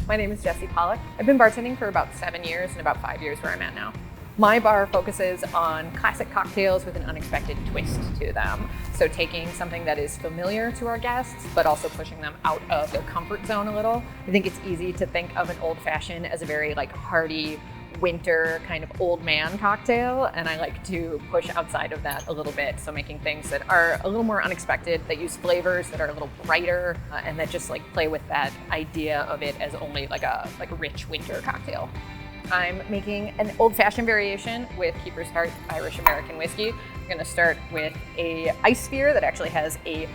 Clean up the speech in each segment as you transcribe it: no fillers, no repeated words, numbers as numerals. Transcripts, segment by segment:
My name is Jessi Pollak. I've been bartending for about 7 years and about 5 years where I'm at now. My bar focuses on classic cocktails with an unexpected twist to them. So taking something that is familiar to our guests, but also pushing them out of their comfort zone a little. I think it's easy to think of an old fashioned as a very hearty, winter kind of old man cocktail, and I like to push outside of that a little bit. So making things that are a little more unexpected, that use flavors that are a little brighter, and that just play with that idea of it as only like a rich winter cocktail. I'm making an old-fashioned variation with Keeper's Heart Irish American whiskey. I'm gonna start with a ice sphere that actually has a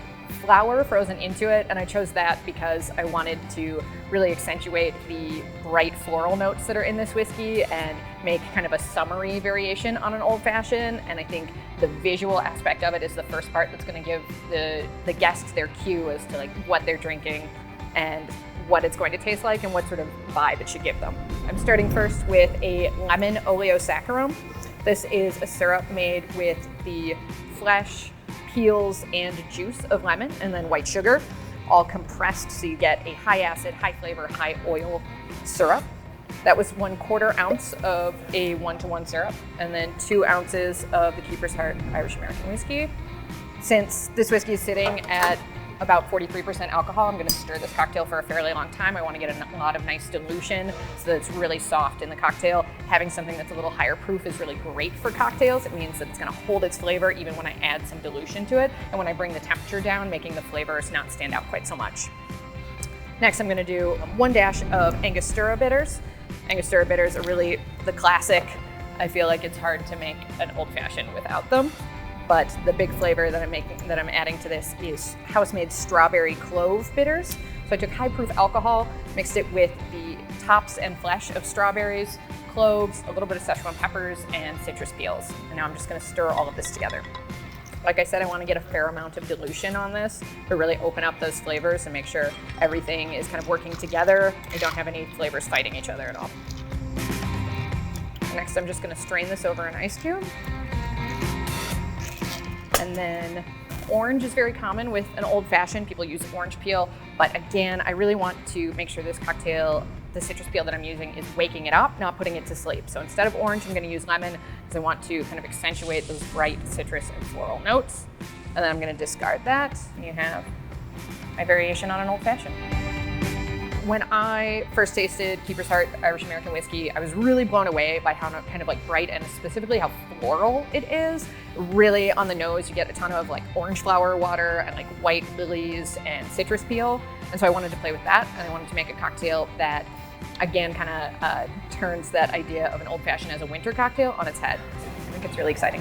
flower frozen into it, and I chose that because I wanted to really accentuate the bright floral notes that are in this whiskey and make kind of a summery variation on an old-fashioned. And I think the visual aspect of it is the first part that's going to give the guests their cue as to what they're drinking and what it's going to taste like and what sort of vibe it should give them. I'm starting first with a lemon oleosaccharum. This is a syrup made with the flesh, peels, and juice of lemon, and then white sugar, all compressed so you get a high acid, high flavor, high oil syrup. That was 1/4 ounce of a 1-to-1 syrup, and then 2 ounces of the Keeper's Heart Irish American whiskey. Since this whiskey is sitting at about 43% alcohol, I'm going to stir this cocktail for a fairly long time. I want to get a lot of nice dilution so that it's really soft in the cocktail. Having something that's a little higher proof is really great for cocktails. It means that it's going to hold its flavor even when I add some dilution to it, and when I bring the temperature down, making the flavors not stand out quite so much. Next, I'm going to do 1 dash of Angostura bitters. Angostura bitters are really the classic. I feel like it's hard to make an old-fashioned without them. But the big flavor that I'm adding to this is house-made strawberry clove bitters. So I took high-proof alcohol, mixed it with the tops and flesh of strawberries, cloves, a little bit of Szechuan peppers, and citrus peels. And now I'm just going to stir all of this together. Like I said, I want to get a fair amount of dilution on this to really open up those flavors and make sure everything is kind of working together. I don't have any flavors fighting each other at all. Next, I'm just going to strain this over an ice cube. And then orange is very common with an old-fashioned. People use orange peel, but again, I really want to make sure this cocktail, the citrus peel that I'm using, is waking it up, not putting it to sleep. So instead of orange, I'm going to use lemon because I want to kind of accentuate those bright citrus and floral notes. And then I'm going to discard that. And you have my variation on an old-fashioned. When I first tasted Keeper's Heart Irish American whiskey, I was really blown away by how kind of bright and specifically how floral it is. Really on the nose, you get a ton of orange flower water and white lilies and citrus peel. And so I wanted to play with that, and I wanted to make a cocktail that, again, kind of turns that idea of an old-fashioned as a winter cocktail on its head. I think it's really exciting.